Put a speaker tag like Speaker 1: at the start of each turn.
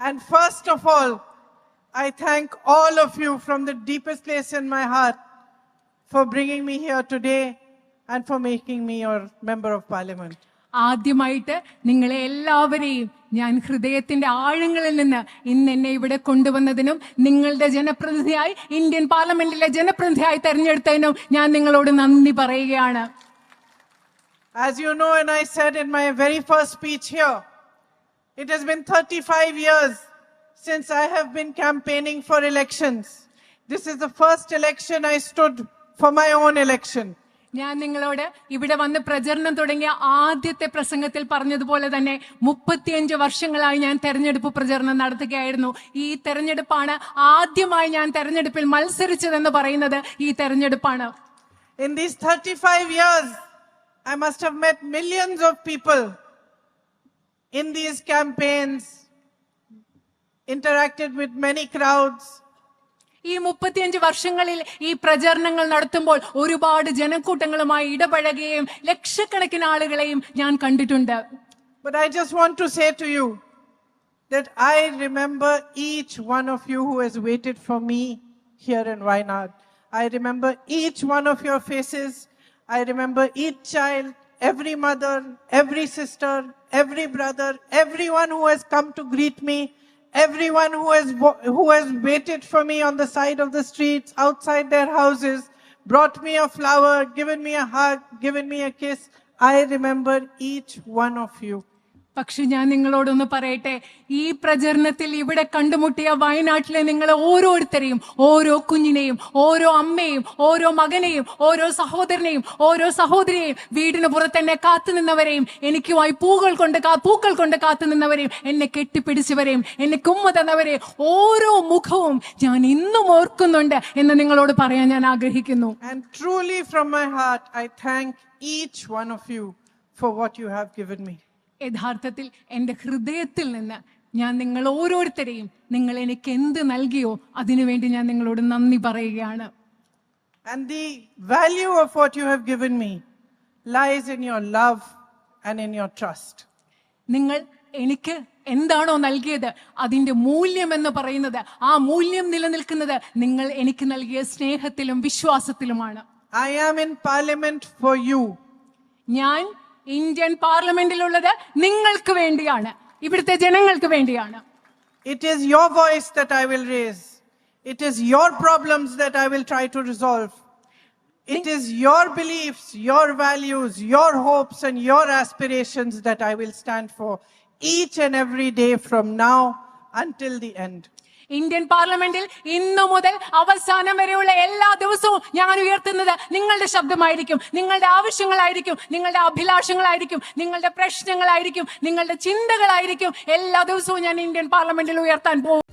Speaker 1: And first of all, I thank all of you from the deepest place in my heart for bringing me here today and for making me your member of parliament.
Speaker 2: ആദ്യമായിട്ട് നിങ്ങളെ എല്ലാവരെയും ഞാൻ ഹൃദയത്തിന്റെ ആഴങ്ങളിൽ നിന്ന് ഇന്ന് എന്നെ ഇവിടെ കൊണ്ടുവന്നതിനും നിങ്ങളുടെ ജനപ്രതിനിധിയായി ഇന്ത്യൻ പാർലമെന്റിലെ ജനപ്രതിനിധിയായി തെരഞ്ഞെടുത്തതിനും ഞാൻ നിങ്ങളോട് നന്ദി പറയുകയാണ്.
Speaker 1: As you know, and I said in my very first speech here, it has been 35 years since I have been campaigning for elections. This is the first election I stood for my own election.
Speaker 2: ഞാൻ നിങ്ങളോട് ഇവിടെ വന്ന് പ്രചരണം തുടങ്ങിയ ആദ്യത്തെ പ്രസംഗത്തിൽ പറഞ്ഞതുപോലെ തന്നെ 35 വർഷങ്ങളായി ഞാൻ തെരഞ്ഞെടുപ്പ് പ്രചരണം നടത്തുകയായിരുന്നു. ഈ തെരഞ്ഞെടുപ്പാണ് ആദ്യമായി ഞാൻ തെരഞ്ഞെടുപ്പിൽ മത്സരിച്ചതെന്ന് പറയുന്നത് ഈ തെരഞ്ഞെടുപ്പാണ്.
Speaker 1: In these 35 years, I must have met millions of people in these campaigns, interacted with many crowds.
Speaker 2: ഈ 35 വർഷങ്ങളിൽ ഈ പ്രചരണങ്ങൾ നടത്തുമ്പോൾ ഒരുപാട് ജനക്കൂട്ടങ്ങളുമായി ഇടപഴകുകയും ലക്ഷക്കണക്കിന് ആളുകളെയും ഞാൻ കണ്ടിട്ടുണ്ട്.
Speaker 1: But I just want to say to you that I remember each one of you who has waited for me here in Wayanad. I remember each one of your faces. I remember each child, every mother, every sister, every brother, everyone who has come to greet me. Everyone who has waited for me on the side of the streets, outside their houses, brought me a flower, given me a hug, given me a kiss. I remember each one of you.
Speaker 2: പക്ഷെ ഞാൻ നിങ്ങളോടൊന്ന് പറയട്ടെ, ഈ പ്രചരണത്തിൽ ഇവിടെ കണ്ടുമുട്ടിയ വയനാട്ടിലെ നിങ്ങളെ ഓരോരുത്തരെയും, ഓരോ കുഞ്ഞിനെയും, ഓരോ അമ്മയെയും, ഓരോ മകനെയും, ഓരോ സഹോദരനെയും, ഓരോ സഹോദരിയെയും, വീടിന് പുറത്തെന്നെ കാത്തുനിന്നവരെയും, എനിക്കുമായി പൂക്കൾ കൊണ്ട് കാത്തുനിന്നവരെയും, എന്നെ കെട്ടിപ്പിടിച്ചവരെയും, എന്നെ കുമ്മ തന്നവരെയും ഓരോ മുഖവും ഞാൻ ഇന്നും ഓർക്കുന്നുണ്ട് എന്ന് നിങ്ങളോട് പറയാൻ ഞാൻ ആഗ്രഹിക്കുന്നു.
Speaker 1: And truly from my heart I thank each one of you for what you have given me.
Speaker 2: യഥാർത്ഥത്തിൽ എൻ്റെ ഹൃദയത്തിൽ നിന്ന് ഞാൻ നിങ്ങൾ ഓരോരുത്തരെയും നിങ്ങൾ എനിക്ക് എന്ത് നൽകിയോ അതിനുവേണ്ടി ഞാൻ നിങ്ങളോട് നന്ദി പറയുകയാണ്.
Speaker 1: And the value of what you have given me lies in your love and in your trust.
Speaker 2: നിങ്ങൾ എനിക്ക് എന്താണോ നൽകിയത് അതിന്റെ മൂല്യം എന്ന് പറയുന്നത്, ആ മൂല്യം നിലനിൽക്കുന്നത് നിങ്ങൾ എനിക്ക് നൽകിയ സ്നേഹത്തിലും വിശ്വാസത്തിലുമാണ്.
Speaker 1: I am in parliament for you.
Speaker 2: ഞാൻ ഇന്ത്യൻ പാർലമെന്റിലുള്ളത് നിങ്ങൾക്ക് വേണ്ടിയാണ്, ഇവിടുത്തെ ജനങ്ങൾക്ക് വേണ്ടിയാണ്.
Speaker 1: It is your voice that I will raise. It is your problems that I will try to resolve. It is your beliefs, your values, your hopes and your aspirations that I will stand for each and every day from now until the end.
Speaker 2: Indian പാർലമെന്റിൽ ഇന്നു മുതൽ അവസാനം വരെയുള്ള എല്ലാ ദിവസവും ഞാൻ ഉയർത്തുന്നത് നിങ്ങളുടെ ശബ്ദമായിരിക്കും, നിങ്ങളുടെ ആവശ്യങ്ങളായിരിക്കും, നിങ്ങളുടെ അഭിലാഷങ്ങളായിരിക്കും, നിങ്ങളുടെ പ്രശ്നങ്ങളായിരിക്കും, നിങ്ങളുടെ ചിന്തകളായിരിക്കും. എല്ലാ ദിവസവും ഞാൻ ഇന്ത്യൻ പാർലമെന്റിൽ ഉയർത്താൻ പോകും.